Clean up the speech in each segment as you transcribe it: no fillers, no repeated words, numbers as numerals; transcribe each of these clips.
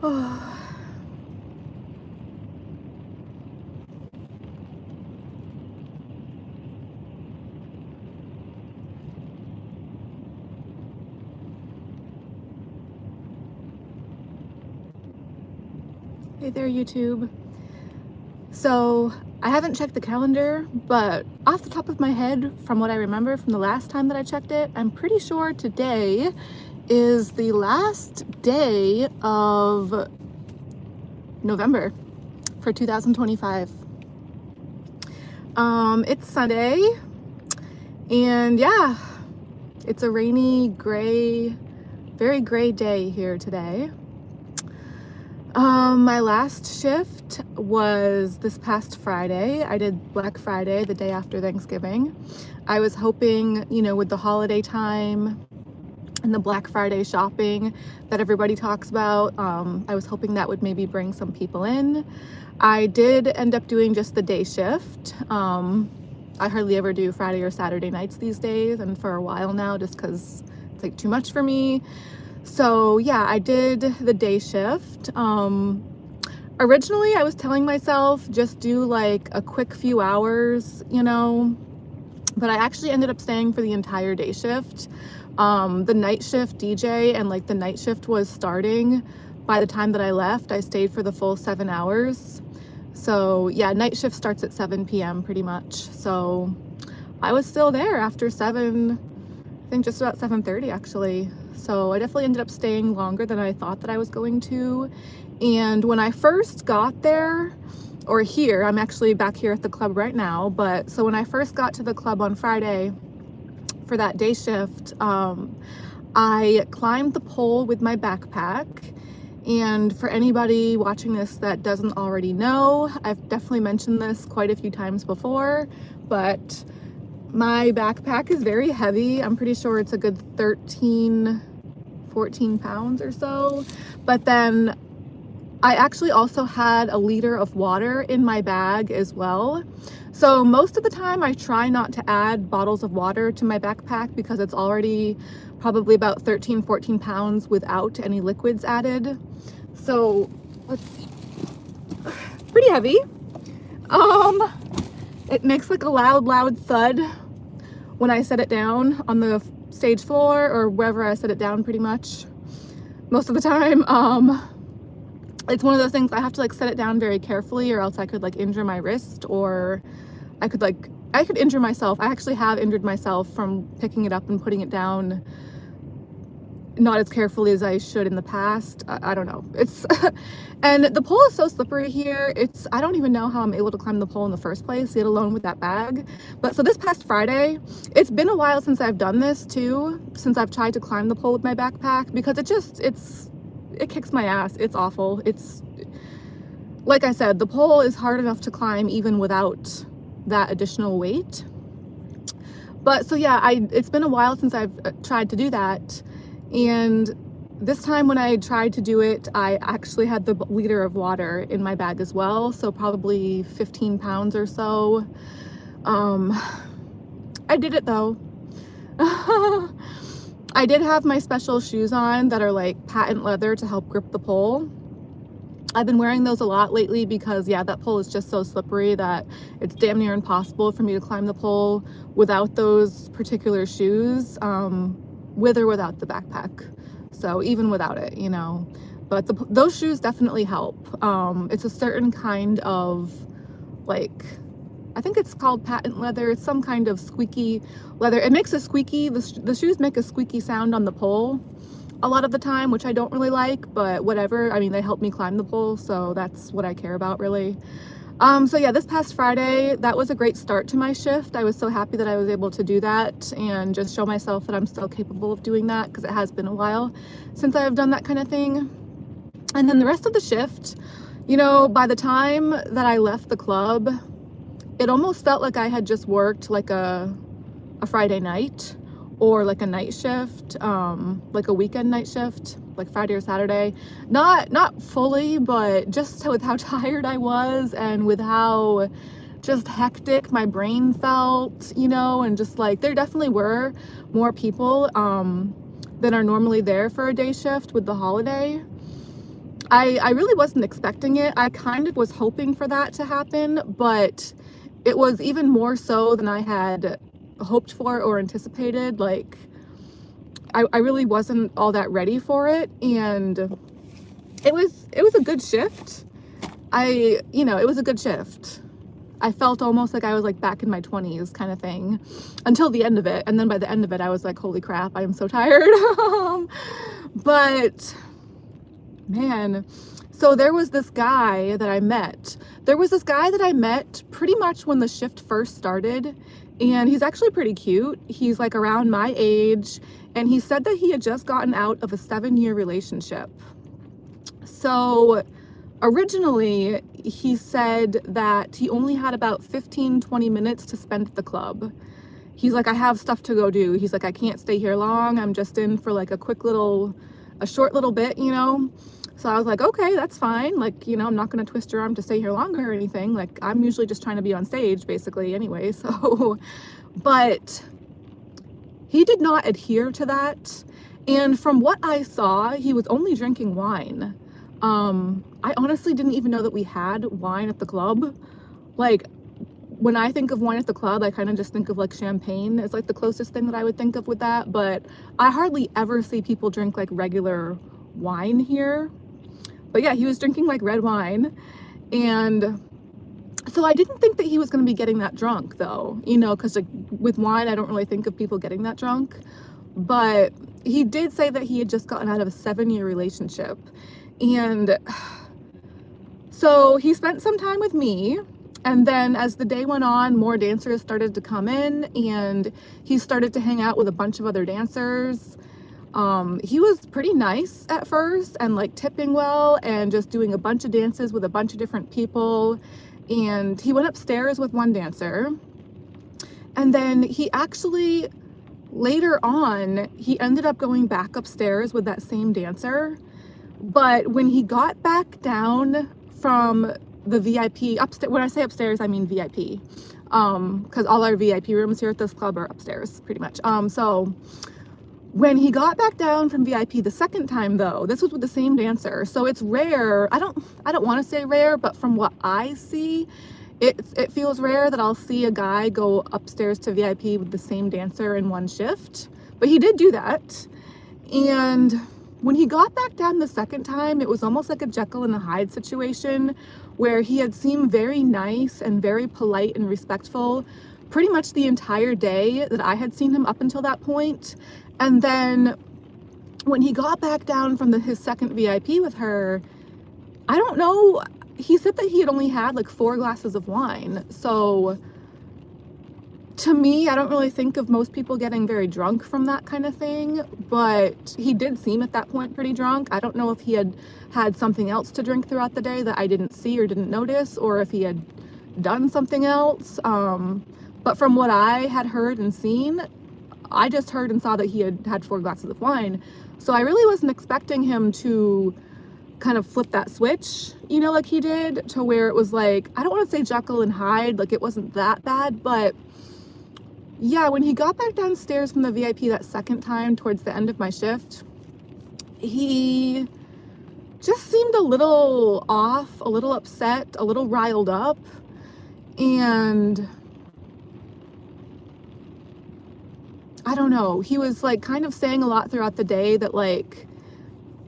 Hey there, YouTube. So I haven't checked the calendar, but off the top of my head, from what I remember from the last time that I checked it, I'm pretty sure today is the last day of November for 2025. It's Sunday, and yeah, it's a rainy, gray, very gray day here today. My last shift was this past Friday. I did Black Friday, the day after Thanksgiving. I was hoping, with the holiday time and the Black Friday shopping that everybody talks about, I was hoping that would maybe bring some people in. I did end up doing just the day shift. I hardly ever do Friday or Saturday nights these days, and for a while now, just because it's like too much for me. So yeah, I did the day shift. Originally I was telling myself just do like a quick few hours, but I actually ended up staying for the entire day shift. The night shift DJ and like the night shift was starting by the time that I left. I stayed for the full 7 hours. So yeah, night shift starts at 7 p.m. pretty much. So I was still there after 7, I think just about 7:30 actually. So I definitely ended up staying longer than I thought that I was going to. And when I first got there, or here, I'm actually back here at the club right now, but so when I first got to the club on Friday for that day shift, I climbed the pole with my backpack. And for anybody watching this that doesn't already know, I've definitely mentioned this quite a few times before, but my backpack is very heavy. I'm pretty sure it's a good 13, 14 pounds or so. But then I actually also had a liter of water in my bag as well. So most of the time I try not to add bottles of water to my backpack because it's already probably about 13, 14 pounds without any liquids added. So let's see, pretty heavy. It makes like a loud thud when I set it down on the stage floor or wherever I set it down pretty much most of the time. It's one of those things I have to like set it down very carefully or else I could like injure my wrist, or I could injure myself. I actually have injured myself from picking it up and putting it down not as carefully as I should in the past. I don't know. It's and the pole is so slippery here. I don't even know how I'm able to climb the pole in the first place, let alone with that bag. But so this past Friday, it's been a while since I've done this too, since I've tried to climb the pole with my backpack, because it kicks my ass. It's awful. It's like I said, the pole is hard enough to climb even without that additional weight. But so yeah, it's been a while since I've tried to do that. And this time when I tried to do it, I actually had the liter of water in my bag as well. So probably 15 pounds or so. I did it though. I did have my special shoes on that are like patent leather to help grip the pole. I've been wearing those a lot lately because yeah, that pole is just so slippery that it's damn near impossible for me to climb the pole without those particular shoes, with or without the backpack. So even without it, but those shoes definitely help. It's a certain kind of like, I think it's called patent leather. It's some kind of squeaky leather. It makes a squeaky, the shoes make a squeaky sound on the pole a lot of the time, which I don't really like, but whatever. I mean, they help me climb the pole, so that's what I care about really. So yeah, this past Friday, that was a great start to my shift. I was so happy that I was able to do that and just show myself that I'm still capable of doing that, because it has been a while since I've done that kind of thing. And then the rest of the shift, by the time that I left the club, it almost felt like I had just worked like a Friday night or like a night shift, like a weekend night shift, like Friday or Saturday. Not fully, but just with how tired I was and with how just hectic my brain felt, and just like there definitely were more people than are normally there for a day shift with the holiday. I really wasn't expecting it. I kind of was hoping for that to happen, but it was even more so than I had hoped for or anticipated. Like, I really wasn't all that ready for it, and it was a good shift. It was a good shift. I felt almost like I was like back in my 20s kind of thing until the end of it. And then by the end of it, I was like, holy crap, I am so tired. But man, so there was this guy that I met. There was this guy that I met pretty much when the shift first started. And he's actually pretty cute. He's like around my age. And he said that he had just gotten out of a 7-year relationship. So originally, he said that he only had about 15-20 minutes to spend at the club. He's like, I have stuff to go do. He's like, I can't stay here long. I'm just in for like a short little bit, So I was like, okay, that's fine. Like, I'm not going to twist your arm to stay here longer or anything. Like, I'm usually just trying to be on stage basically anyway. So, but he did not adhere to that. And from what I saw, he was only drinking wine. I honestly didn't even know that we had wine at the club. Like, when I think of wine at the club, I kind of just think of like champagne is like the closest thing that I would think of with that. But I hardly ever see people drink like regular wine here. But yeah, he was drinking like red wine. And so I didn't think that he was going to be getting that drunk though, because like with wine, I don't really think of people getting that drunk. But he did say that he had just gotten out of a 7-year relationship. And so he spent some time with me, and then as the day went on, more dancers started to come in, and he started to hang out with a bunch of other dancers. He was pretty nice at first and like tipping well and just doing a bunch of dances with a bunch of different people. And he went upstairs with one dancer, and then he actually later on, he ended up going back upstairs with that same dancer. But when he got back down from the VIP upstairs, when I say upstairs, I mean VIP, because all our VIP rooms here at this club are upstairs pretty much. So when he got back down from VIP the second time though, this was with the same dancer. So it's rare. I don't want to say rare, but from what I see, it feels rare that I'll see a guy go upstairs to VIP with the same dancer in one shift. But he did do that. And when he got back down the second time, it was almost like a Jekyll and Hyde situation where he had seemed very nice and very polite and respectful pretty much the entire day that I had seen him up until that point. And then when he got back down from his second VIP with her, I don't know, he said that he had only had like 4 glasses of wine. So to me, I don't really think of most people getting very drunk from that kind of thing, but he did seem at that point pretty drunk. I don't know if he had had something else to drink throughout the day that I didn't see or didn't notice, or if he had done something else. But from what I had heard and seen, I just heard and saw that he had had 4 glasses of wine. So I really wasn't expecting him to kind of flip that switch, like he did, to where it was like, I don't want to say Jekyll and Hyde, like it wasn't that bad, but yeah, when he got back downstairs from the VIP that second time towards the end of my shift, he just seemed a little off, a little upset, a little riled up. And I don't know, he was like kind of saying a lot throughout the day that like,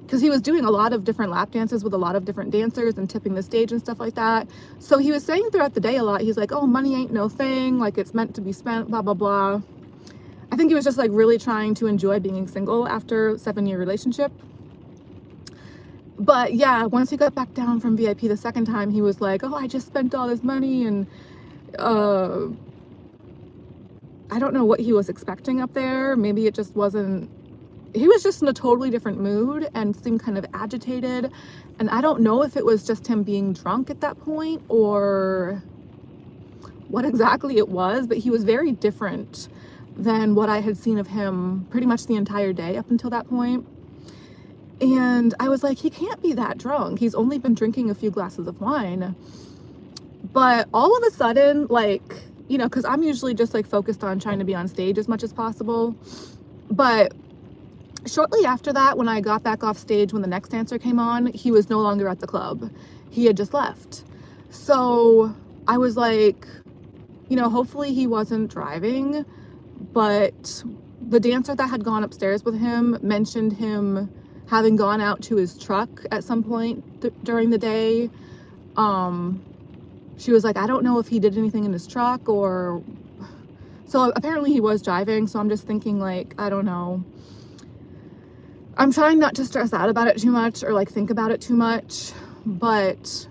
because he was doing a lot of different lap dances with a lot of different dancers and tipping the stage and stuff like that. So he was saying throughout the day a lot, he's like, oh, money ain't no thing, like it's meant to be spent, blah, blah, blah. I think he was just like really trying to enjoy being single after a 7-year relationship. But yeah, once he got back down from VIP the second time, he was like, oh, I just spent all this money, and I don't know what he was expecting up there. Maybe it just wasn't, he was just in a totally different mood and seemed kind of agitated. And I don't know if it was just him being drunk at that point or what exactly it was, but he was very different than what I had seen of him pretty much the entire day up until that point. And I was like, he can't be that drunk. He's only been drinking a few glasses of wine. But all of a sudden, like, because I'm usually just like focused on trying to be on stage as much as possible. But Shortly after that, when I got back off stage, when the next dancer came on, he was no longer at the club. He had just left. So I was like, you know, hopefully he wasn't driving, but the dancer that had gone upstairs with him mentioned him having gone out to his truck at some point during the day. She was like, I don't know if he did anything in his truck or... So apparently he was driving, so I'm just thinking, like, I don't know. I'm trying not to stress out about it too much or like think about it too much, but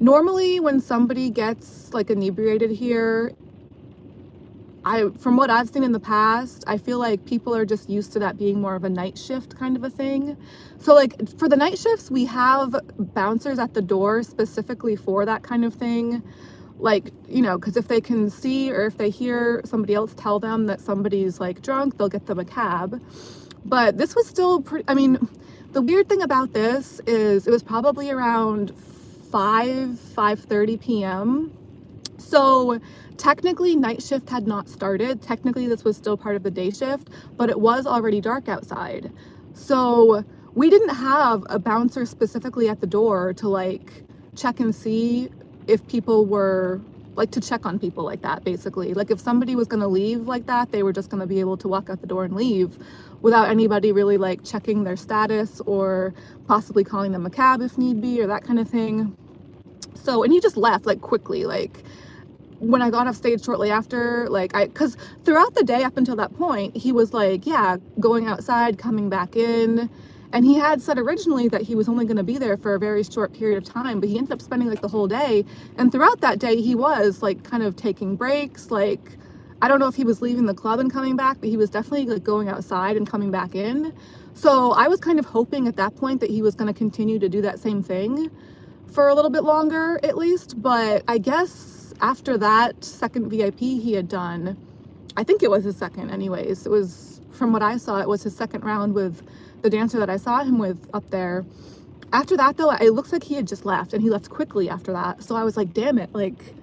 normally when somebody gets like inebriated here, from what I've seen in the past, I feel like people are just used to that being more of a night shift kind of a thing. So like for the night shifts, we have bouncers at the door specifically for that kind of thing. Like, you know, because if they can see or if they hear somebody else tell them that somebody's like drunk, they'll get them a cab. But this was still pretty, I mean, the weird thing about this is it was probably around 5:30 p.m. So technically night shift had not started. Technically this was still part of the day shift, but it was already dark outside. So we didn't have a bouncer specifically at the door to like check and see if people were like, to check on people like that, basically. Like if somebody was going to leave like that, they were just going to be able to walk out the door and leave without anybody really like checking their status or possibly calling them a cab if need be or that kind of thing. So, and he just left like quickly, like when I got off stage shortly after, like because throughout the day up until that point, he was like, yeah, going outside, coming back in. And he had said originally that he was only going to be there for a very short period of time, but he ended up spending like the whole day. And throughout that day, he was like kind of taking breaks. Like, I don't know if he was leaving the club and coming back, but he was definitely like going outside and coming back in. So I was kind of hoping at that point that he was going to continue to do that same thing for a little bit longer at least. But I guess after that second VIP he had done, I think it was his second anyways. It was, from what I saw, it was his second round with the dancer that I saw him with up there. After that though, it looks like he had just left and he left quickly after that. So I was like, damn it, like,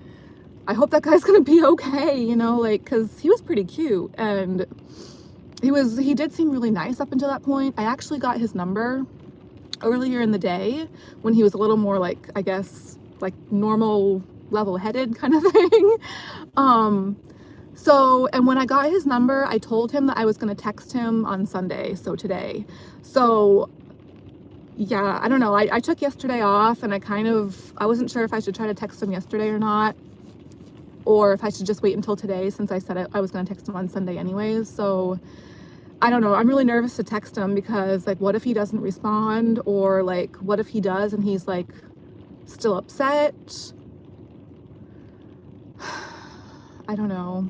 I hope that guy's gonna be okay, you know, like, cause he was pretty cute and he did seem really nice up until that point. I actually got his number earlier in the day when he was a little more like, I guess, like normal level-headed kind of thing. So, and when I got his number, I told him that I was going to text him on Sunday, so today. So, yeah, I don't know. I took yesterday off and I wasn't sure if I should try to text him yesterday or not, or if I should just wait until today since I said I was going to text him on Sunday anyways. So, I don't know. I'm really nervous to text him because, like, what if he doesn't respond? Or, like, what if he does and he's, like, still upset? I don't know.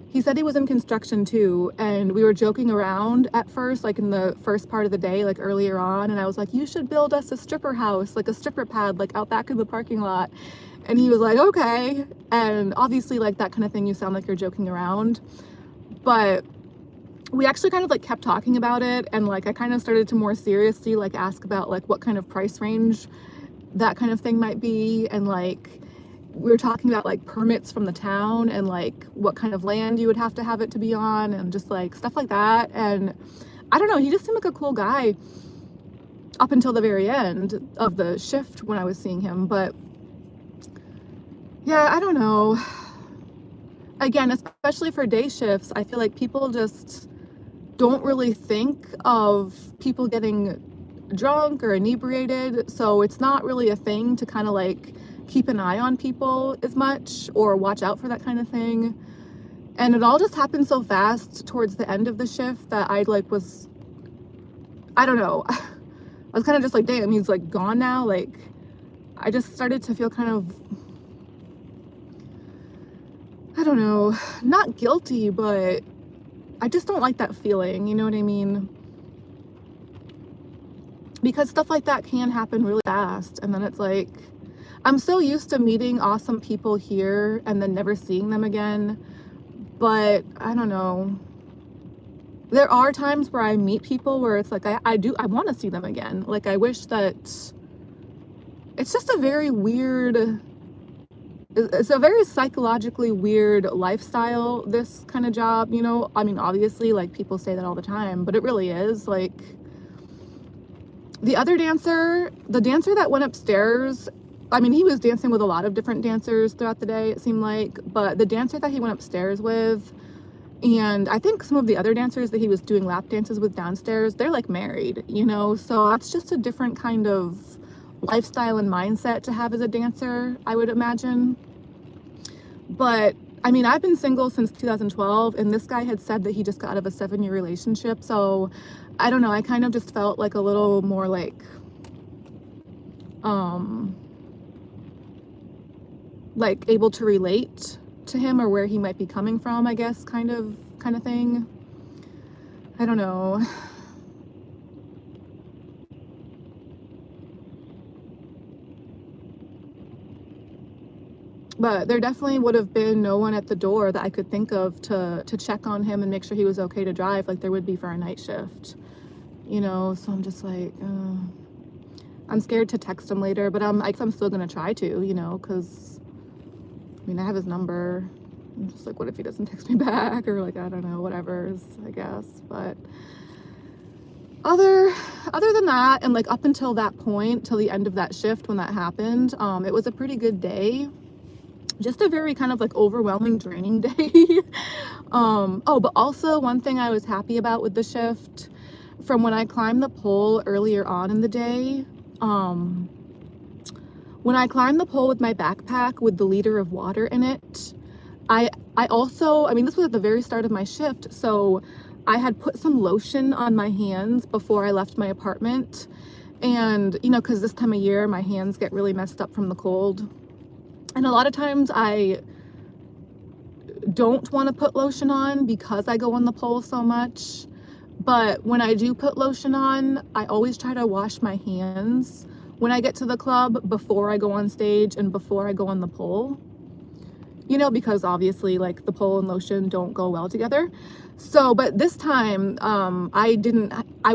He said he was in construction too, and we were joking around at first, like in the first part of the day, like earlier on, and I was like, you should build us a stripper house, like a stripper pad, like out back in the parking lot. And he was like, okay. And obviously, like, that kind of thing, you sound like you're joking around. But we actually kind of like kept talking about it, and like I kind of started to more seriously like ask about like what kind of price range that kind of thing might be, and like we were talking about like permits from the town and like what kind of land you would have it to be on and just like stuff like that. And I don't know, he just seemed like a cool guy up until the very end of the shift when I was seeing him. But yeah, I don't know. Again, especially for day shifts, I feel like people just don't really think of people getting drunk or inebriated, so it's not really a thing to kind of like keep an eye on people as much or watch out for that kind of thing. And it all just happened so fast towards the end of the shift that I like was, I don't know, I was kind of just like, damn, he's like gone now. Like, I just started to feel kind of, I don't know, not guilty, but I just don't like that feeling, you know what I mean? Because stuff like that can happen really fast, and then it's like, I'm so used to meeting awesome people here and then never seeing them again. But I don't know. There are times where I meet people where it's like, I want to see them again. Like, I wish that it's just a very weird it's a very psychologically weird lifestyle, this kind of job, you know. I mean, obviously, like, people say that all the time, but it really is. Like, the dancer that went upstairs, I mean, he was dancing with a lot of different dancers throughout the day, it seemed like, but the dancer that he went upstairs with, and I think some of the other dancers that he was doing lap dances with downstairs, they're like married, you know, so that's just a different kind of lifestyle and mindset to have as a dancer, I would imagine. But I mean, I've been single since 2012, and this guy had said that he just got out of a 7-year relationship. So I don't know, I kind of just felt like a little more like able to relate to him, or where he might be coming from, I guess, kind of thing. I don't know. But there definitely would have been no one at the door that I could think of to check on him and make sure he was okay to drive, like there would be for a night shift, you know. So I'm just like, I'm scared to text him later, but I'm still gonna try to, you know, because I mean, I have his number. I'm just like, what if he doesn't text me back, or like, I don't know, whatever, I guess. But other than that, and like up until that point, till the end of that shift when that happened, it was a pretty good day. Just a very kind of like overwhelming, draining day. Oh, but also one thing I was happy about with the shift, from when I climbed the pole earlier on in the day, when I climbed the pole with my backpack with the liter of water in it, I also, I mean, this was at the very start of my shift, so I had put some lotion on my hands before I left my apartment. And, you know, because this time of year, my hands get really messed up from the cold. And a lot of times I don't want to put lotion on because I go on the pole so much. But when I do put lotion on, I always try to wash my hands when I get to the club before I go on stage and before I go on the pole. You know, because obviously, like, the pole and lotion don't go well together. So, but this time, I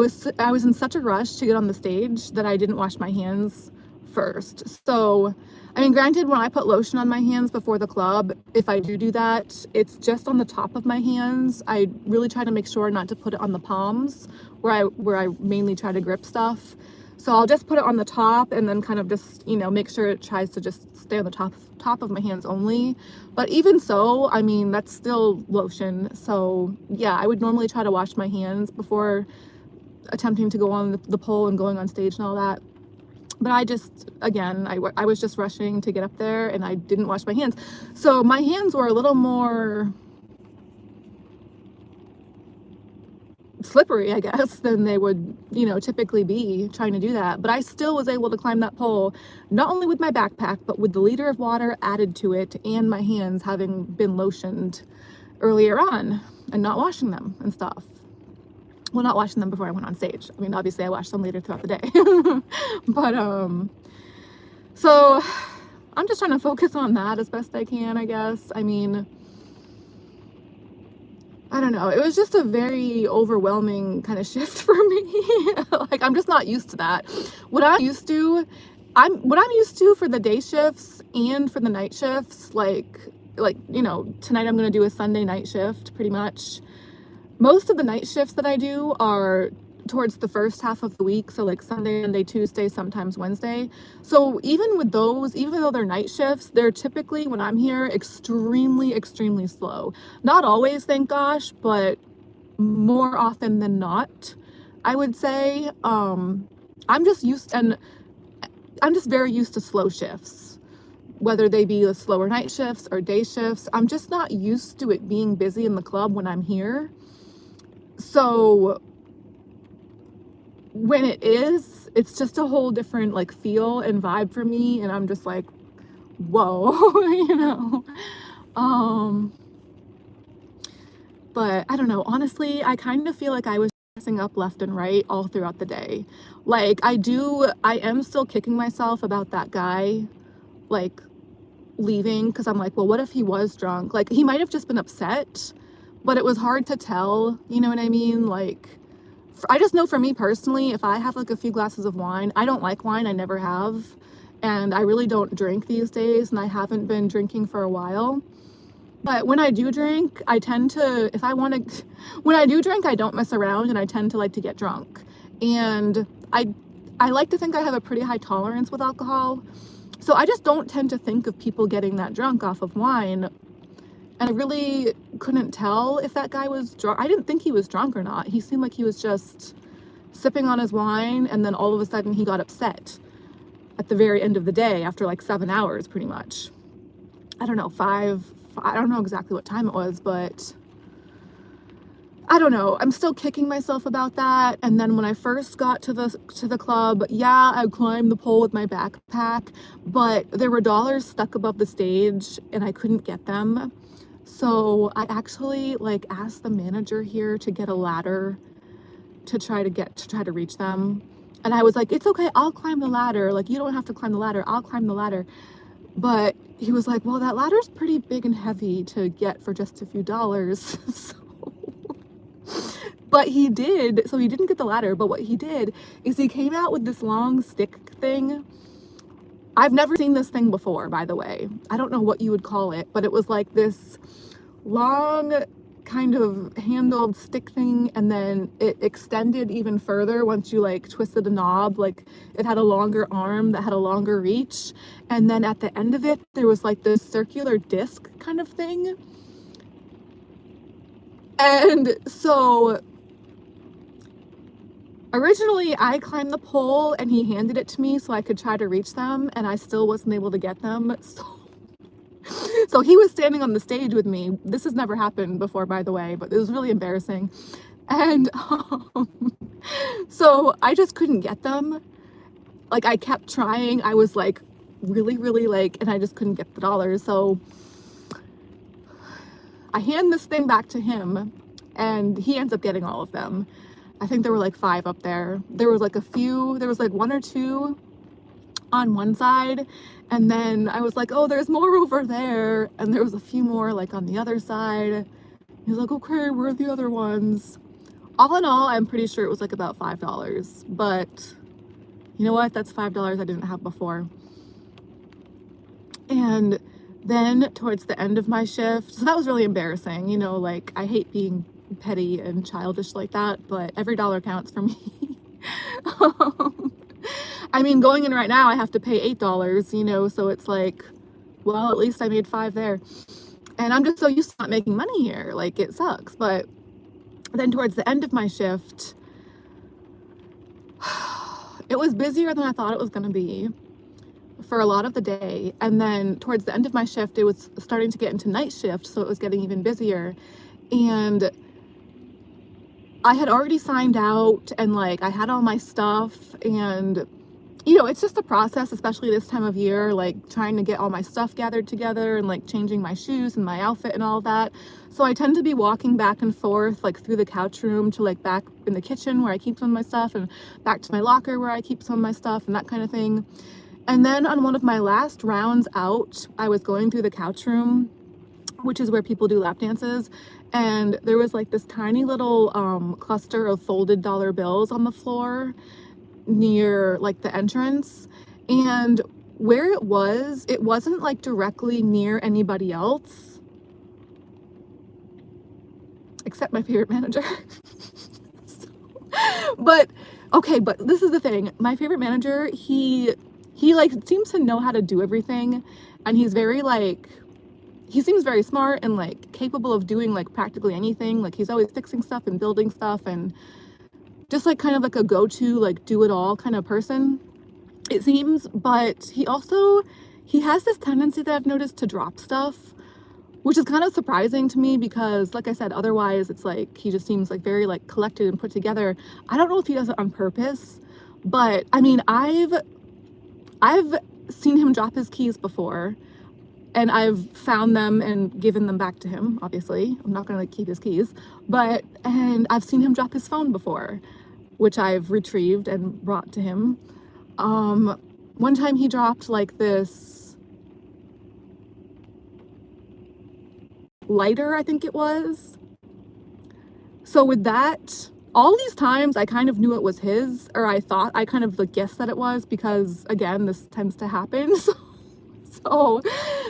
was in such a rush to get on the stage that I didn't wash my hands first. So, I mean, granted, when I put lotion on my hands before the club, if I do that, it's just on the top of my hands. I really try to make sure not to put it on the palms where I mainly try to grip stuff. So I'll just put it on the top and then kind of just, you know, make sure it tries to just stay on the top of my hands only. But even so, I mean, that's still lotion. So yeah, I would normally try to wash my hands before attempting to go on the pole and going on stage and all that. But I just, again, I was just rushing to get up there and I didn't wash my hands. So my hands were a little more slippery, I guess, than they would, you know, typically be trying to do that. But I still was able to climb that pole, not only with my backpack, but with the liter of water added to it and my hands having been lotioned earlier on and not washing them and stuff. Well, not washing them before I went on stage. I mean, obviously I washed them later throughout the day. But, so I'm just trying to focus on that as best I can, I guess. I mean, I don't know. It was just a very overwhelming kind of shift for me. Like, I'm just not used to that. What I'm used to for the day shifts and for the night shifts, like, you know, tonight I'm going to do a Sunday night shift pretty much. Most of the night shifts that I do are towards the first half of the week, so like Sunday, Monday, Tuesday, sometimes Wednesday. So even with those, even though they're night shifts, they're typically, when I'm here, extremely, extremely slow. Not always, thank gosh, but more often than not, I would say. I'm just very used to slow shifts, whether they be the slower night shifts or day shifts. I'm just not used to it being busy in the club when I'm here. So when it is, it's just a whole different like feel and vibe for me, and I'm just like, whoa. You know. But I don't know, honestly, I kind of feel like I was messing up left and right all throughout the day. Like, I am still kicking myself about that guy like leaving, because I'm like, well, what if he was drunk? Like, he might have just been upset, but it was hard to tell, you know what I mean? Like, I just know for me personally, if I have like a few glasses of wine, I don't like wine, I never have, and I really don't drink these days, and I haven't been drinking for a while. But when I do drink, I tend to, if I want to, when I do drink, I don't mess around, and I tend to like to get drunk. And I like to think I have a pretty high tolerance with alcohol. So I just don't tend to think of people getting that drunk off of wine. And I really couldn't tell if that guy was drunk. I didn't think he was drunk or not. He seemed like he was just sipping on his wine, and then all of a sudden he got upset at the very end of the day after like 7 hours pretty much. I don't know, I don't know exactly what time it was, but I don't know. I'm still kicking myself about that. And then when I first got to the club, yeah, I climbed the pole with my backpack, but there were dollars stuck above the stage and I couldn't get them. So I actually like asked the manager here to get a ladder to try to reach them. And I was like, it's okay, I'll climb the ladder. Like, you don't have to climb the ladder, I'll climb the ladder. But he was like, well, that ladder's pretty big and heavy to get for just a few dollars. But he did, so he didn't get the ladder, but what he did is he came out with this long stick thing. I've never seen this thing before, by the way. I don't know what you would call it, but it was like this long kind of handled stick thing, and then it extended even further once you like twisted a knob. Like, it had a longer arm that had a longer reach, and then at the end of it there was like this circular disc kind of thing. And so originally I climbed the pole and he handed it to me so I could try to reach them, and I still wasn't able to get them. So he was standing on the stage with me. This has never happened before, by the way, but it was really embarrassing. And so I just couldn't get them. Like, I kept trying. I was like really like, and I just couldn't get the dollars. So I hand this thing back to him and he ends up getting all of them. I think there were like 5 up there. There was like a few, there was like 1 or 2 on one side, and then I was like, oh, there's more over there, and there was a few more like on the other side. He's like, okay, where are the other ones? All in all, I'm pretty sure it was like about $5, but you know what, that's $5 I didn't have before. And then towards the end of my shift, so that was really embarrassing, you know, like, I hate being petty and childish like that, but every dollar counts for me. I mean, going in right now, I have to pay $8, you know, so it's like, well, at least I made 5 there. And I'm just so used to not making money here. Like, it sucks. But then towards the end of my shift, it was busier than I thought it was going to be for a lot of the day. And then towards the end of my shift, it was starting to get into night shift, so it was getting even busier. And I had already signed out, and like, I had all my stuff, and you know, it's just a process, especially this time of year, like trying to get all my stuff gathered together and like changing my shoes and my outfit and all that. So I tend to be walking back and forth like through the couch room to like back in the kitchen where I keep some of my stuff, and back to my locker where I keep some of my stuff and that kind of thing. And then on one of my last rounds out, I was going through the couch room, which is where people do lap dances, and there was like this tiny little cluster of folded dollar bills on the floor near like the entrance. And where it wasn't like directly near anybody else except my favorite manager. But okay, but this is the thing, my favorite manager, he like seems to know how to do everything, and he's very like, he seems very smart and like capable of doing like practically anything. Like, he's always fixing stuff and building stuff, and just like kind of like a go-to, like do it all kind of person, it seems. But he has this tendency that I've noticed to drop stuff, which is kind of surprising to me, because like I said, otherwise it's like he just seems like very like collected and put together. I don't know if he does it on purpose, but I mean, I've seen him drop his keys before, and I've found them and given them back to him. Obviously, I'm not gonna like keep his keys, and I've seen him drop his phone before, which I've retrieved and brought to him. One time he dropped like this lighter, I think it was. So with that, all these times I kind of knew it was his, or I kind of like guessed that it was, because again, this tends to happen. So,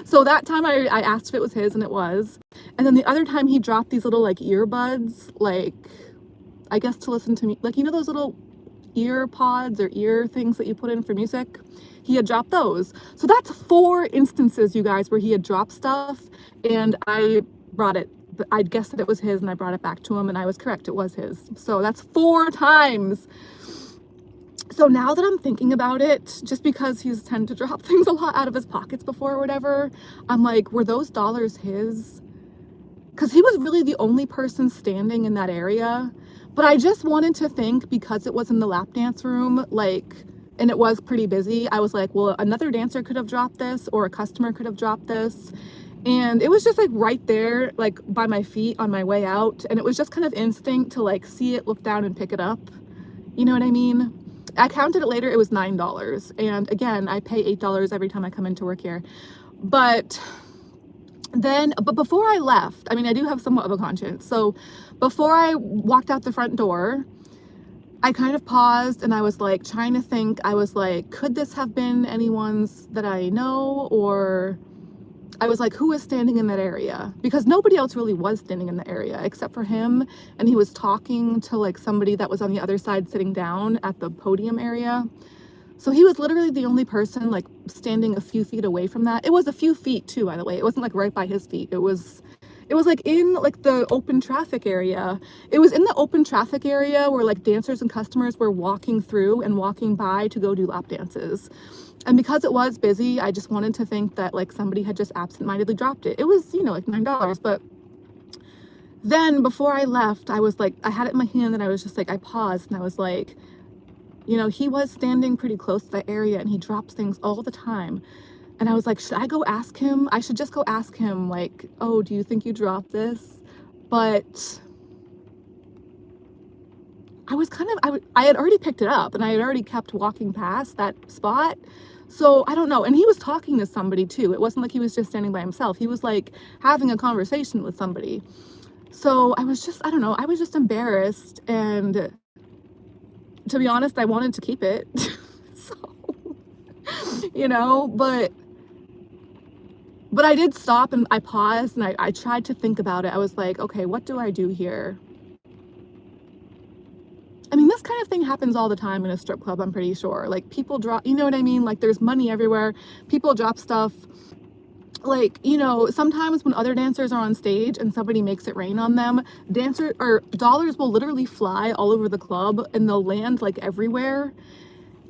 so that time I asked if it was his, and it was. And then the other time he dropped these little like earbuds, like I guess to listen to me, like, you know, those little ear pods or ear things that you put in for music. He had dropped those. So that's 4 instances, you guys, where he had dropped stuff, and I brought it. I guessed that it was his, and I brought it back to him, and I was correct. It was his. So that's 4 times. So now that I'm thinking about it, just because he's tend to drop things a lot out of his pockets before or whatever, I'm like, were those dollars his? Because he was really the only person standing in that area. But I just wanted to think, because it was in the lap dance room, like, and it was pretty busy, I was like, well, another dancer could have dropped this, or a customer could have dropped this. And it was just like right there, like by my feet on my way out. And it was just kind of instinct to like see it, look down and pick it up. You know what I mean? I counted it later, it was $9. And again, I pay $8 every time I come into work here. But before I left, I mean, I do have somewhat of a conscience. So before I walked out the front door, I kind of paused and I was like trying to think. I was like, could this have been anyone's that I know? Or I was like, who was standing in that area? Because nobody else really was standing in the area except for him. And he was talking to like somebody that was on the other side sitting down at the podium area. So he was literally the only person like standing a few feet away from that. It was a few feet too, by the way. It wasn't like right by his feet. It was like in like the open traffic area. It was in the open traffic area where like dancers and customers were walking through and walking by to go do lap dances. And because it was busy, I just wanted to think that like somebody had just absentmindedly dropped it. It was, you know, like $9. But then before I left, I was like, I had it in my hand and I was just like, I paused and I was like, you know, he was standing pretty close to the area and he drops things all the time. And I was like, should I go ask him? I should just go ask him, like, oh, do you think you dropped this? But I was kind of, I had already picked it up and I had already kept walking past that spot. So I don't know. And he was talking to somebody too. It wasn't like he was just standing by himself. He was like having a conversation with somebody. So I was just, I don't know, I was just embarrassed. And to be honest, I wanted to keep it. So, you know, but I did stop and I paused and I tried to think about it. I was like, okay, what do I do here? I mean, this kind of thing happens all the time in a strip club, I'm pretty sure. Like people drop, you know what I mean? Like there's money everywhere. People drop stuff. Like, you know, sometimes when other dancers are on stage and somebody makes it rain on them, dollars will literally fly all over the club and they'll land like everywhere.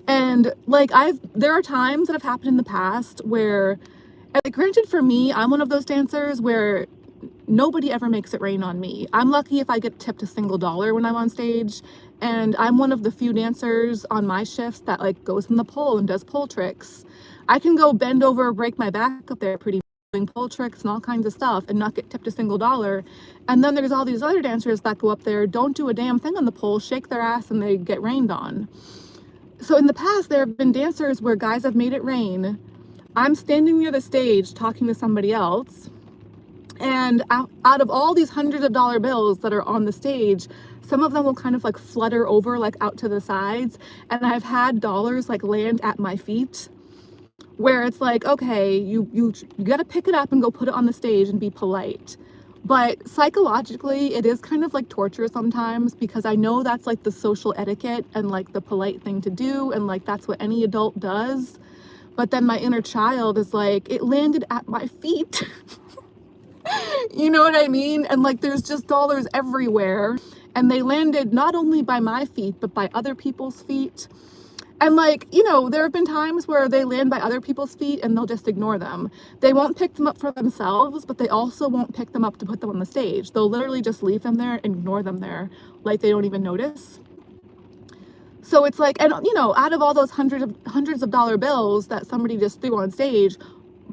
And like there are times that have happened in the past where, like, granted for me, I'm one of those dancers where nobody ever makes it rain on me. I'm lucky if I get tipped a single dollar when I'm on stage. And I'm one of the few dancers on my shifts that like goes in the pole and does pole tricks. I can go bend over, break my back up there pretty doing pole tricks and all kinds of stuff and not get tipped a single dollar. And then there's all these other dancers that go up there, don't do a damn thing on the pole, shake their ass, and they get rained on. So in the past, there have been dancers where guys have made it rain. I'm standing near the stage talking to somebody else. And out of all these hundreds of dollar bills that are on the stage, some of them will kind of like flutter over like out to the sides. And I've had dollars like land at my feet where it's like, okay, you got to pick it up and go put it on the stage and be polite. But psychologically, it is kind of like torture sometimes, because I know that's like the social etiquette and like the polite thing to do. And like, that's what any adult does. But then my inner child is like, it landed at my feet. You know what I mean? And like, there's just dollars everywhere. And they landed not only by my feet, but by other people's feet. And like, you know, there have been times where they land by other people's feet and they'll just ignore them. They won't pick them up for themselves, but they also won't pick them up to put them on the stage. They'll literally just leave them there and ignore them there, like they don't even notice. So it's like, and you know, out of all those hundreds of dollar bills that somebody just threw on stage,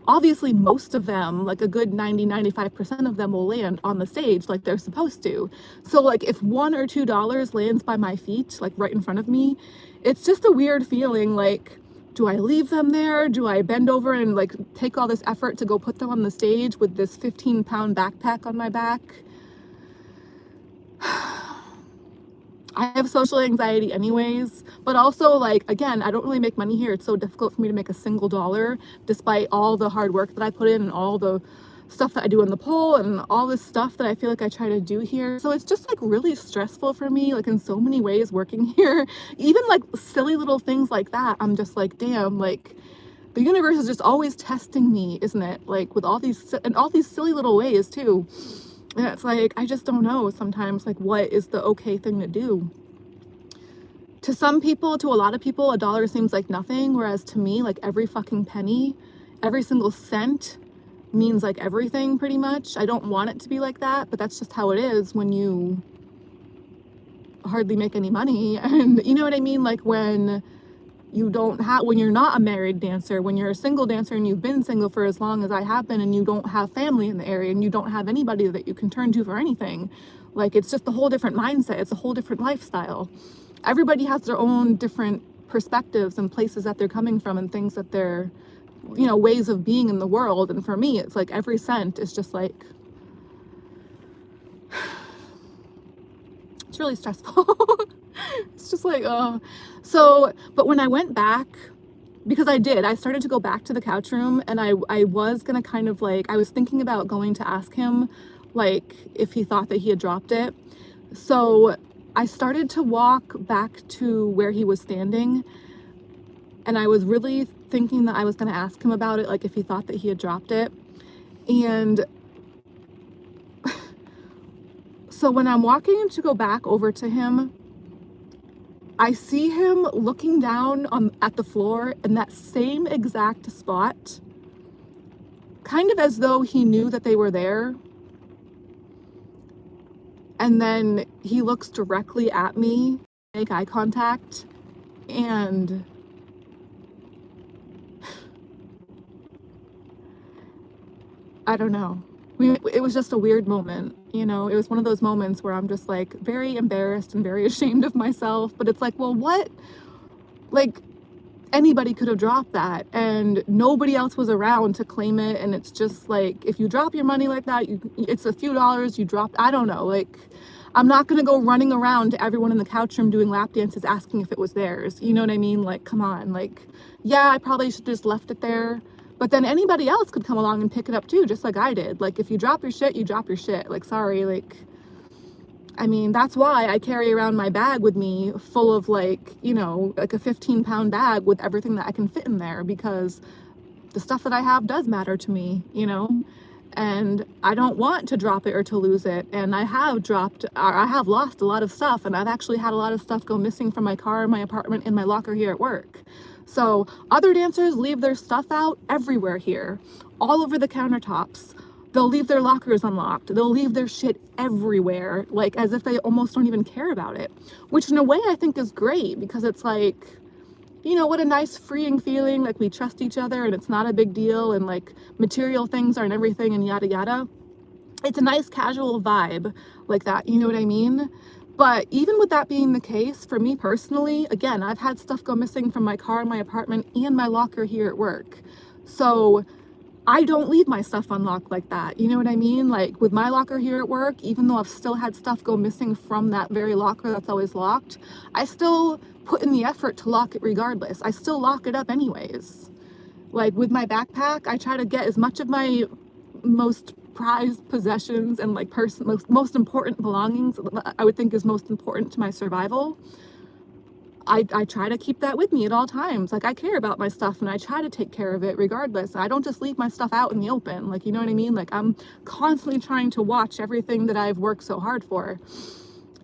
obviously most of them, like a good 90-95% of them will land on the stage like they're supposed to. So like if $1 or $2 lands by my feet, like right in front of me, it's just a weird feeling. Like, do I leave them there? Do I bend over and like take all this effort to go put them on the stage with this 15-pound backpack on my back? I have social anxiety anyways, but also like, again, I don't really make money here. It's so difficult for me to make a single dollar despite all the hard work that I put in and all the stuff that I do in the pole and all this stuff that I feel like I try to do here. So it's just like really stressful for me, like in so many ways working here. Even like silly little things like that, I'm just like, damn, like the universe is just always testing me, isn't it? Like with all these silly little ways too. And it's like, I just don't know sometimes like what is the okay thing to do. To some people, to a lot of people, $1 seems like nothing, whereas to me, like every fucking penny, every single cent means like everything pretty much. I don't want it to be like that, but that's just how it is when you hardly make any money. And you know what I mean? Like when you're not a married dancer, when you're a single dancer and you've been single for as long as I have been and you don't have family in the area and you don't have anybody that you can turn to for anything, like it's just a whole different mindset. It's a whole different lifestyle. Everybody has their own different perspectives and places that they're coming from and things that they're, ways of being in the world. And for me, it's like every cent is just like, it's really stressful. It's just like, so, but when I went back, because I started to go back to the couch room and I was gonna kind of like, I was thinking about going to ask him, like, if he thought that he had dropped it. So I started to walk back to where he was standing and I was really thinking that I was gonna ask him about it, like if he thought that he had dropped it. And so when I'm walking to go back over to him, I see him looking down at the floor in that same exact spot, kind of as though he knew that they were there. And then he looks directly at me, make eye contact, and I don't know. It was just a weird moment, It was one of those moments where I'm just like very embarrassed and very ashamed of myself. But it's like, well, what? Like anybody could have dropped that and nobody else was around to claim it. And it's just like, if you drop your money like that, it's a few dollars you dropped. I don't know. Like, I'm not going to go running around to everyone in the couch room doing lap dances asking if it was theirs. You know what I mean? Like, come on. Like, yeah, I probably should have just left it there. But then anybody else could come along and pick it up too, just like I did. Like, if you drop your shit, you drop your shit. Like, sorry, like, I mean, that's why I carry around my bag with me full of like, like a 15-pound bag with everything that I can fit in there, because the stuff that I have does matter to me, and I don't want to drop it or to lose it. And I have lost a lot of stuff, and I've actually had a lot of stuff go missing from my car, my apartment, and my locker here at work. So other dancers leave their stuff out everywhere here, all over the countertops. They'll leave their lockers unlocked. They'll leave their shit everywhere, like as if they almost don't even care about it, which in a way I think is great, because it's like, what a nice freeing feeling. Like we trust each other and it's not a big deal, and like material things aren't everything and yada yada. It's a nice casual vibe like that, you know what I mean? But even with that being the case, for me personally, again, I've had stuff go missing from my car, my apartment, and my locker here at work. So I don't leave my stuff unlocked like that. You know what I mean? Like with my locker here at work, even though I've still had stuff go missing from that very locker that's always locked, I still put in the effort to lock it regardless. I still lock it up anyways. Like with my backpack, I try to get as much of my most prized possessions and like most important belongings I would think is most important to my survival. I try to keep that with me at all times. Like I care about my stuff and I try to take care of it regardless. I don't just leave my stuff out in the open. Like, you know what I mean? Like I'm constantly trying to watch everything that I've worked so hard for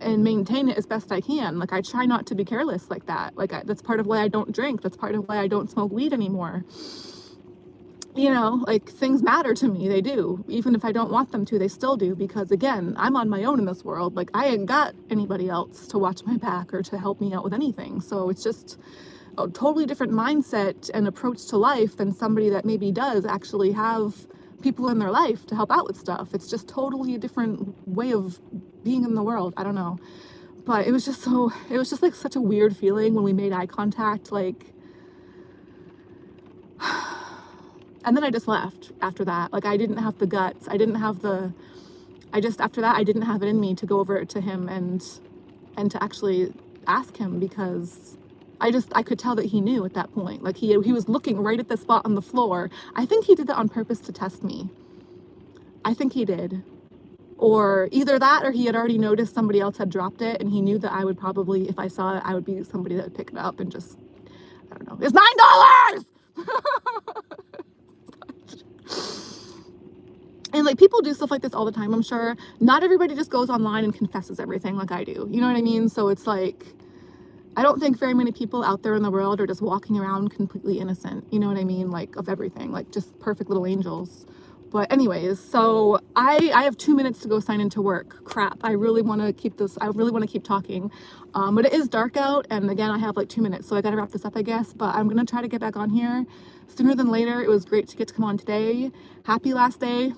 and maintain it as best I can. Like I try not to be careless like that. Like that's part of why I don't drink. That's part of why I don't smoke weed anymore. Like things matter to me. They do. Even if I don't want them to, they still do, because again, I'm on my own in this world. Like I ain't got anybody else to watch my back or to help me out with anything. So it's just a totally different mindset and approach to life than somebody that maybe does actually have people in their life to help out with stuff. It's just totally a different way of being in the world. I don't know. But it was just like such a weird feeling when we made eye contact, like, and then I just left after that. Like I didn't have the guts. After that, I didn't have it in me to go over to him and and to actually ask him, because I could tell that he knew at that point. Like he was looking right at the spot on the floor. I think he did that on purpose to test me. I think he did. Or either that, or he had already noticed somebody else had dropped it, and he knew that I would probably, if I saw it, I would be somebody that would pick it up and just, I don't know. It's $9! And like, people do stuff like this all the time, I'm sure. Not everybody just goes online and confesses everything like I do. You know what I mean? So it's like, I don't think very many people out there in the world are just walking around completely innocent. You know what I mean? Like, of everything, like just perfect little angels. But anyways, so I have 2 minutes to go sign into work. Crap, I really want to keep talking. But it is dark out, and again, I have like 2 minutes, so I gotta wrap this up, I guess. But I'm gonna try to get back on here sooner than later. It was great to get to come on today. Happy last day.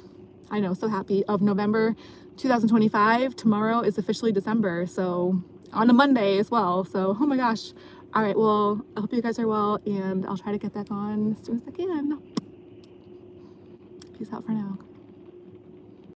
I know, so happy, of November 2025. Tomorrow is officially December, so on a Monday as well. So, oh my gosh. All right, well, I hope you guys are well, and I'll try to get back on as soon as I can. Peace out for now.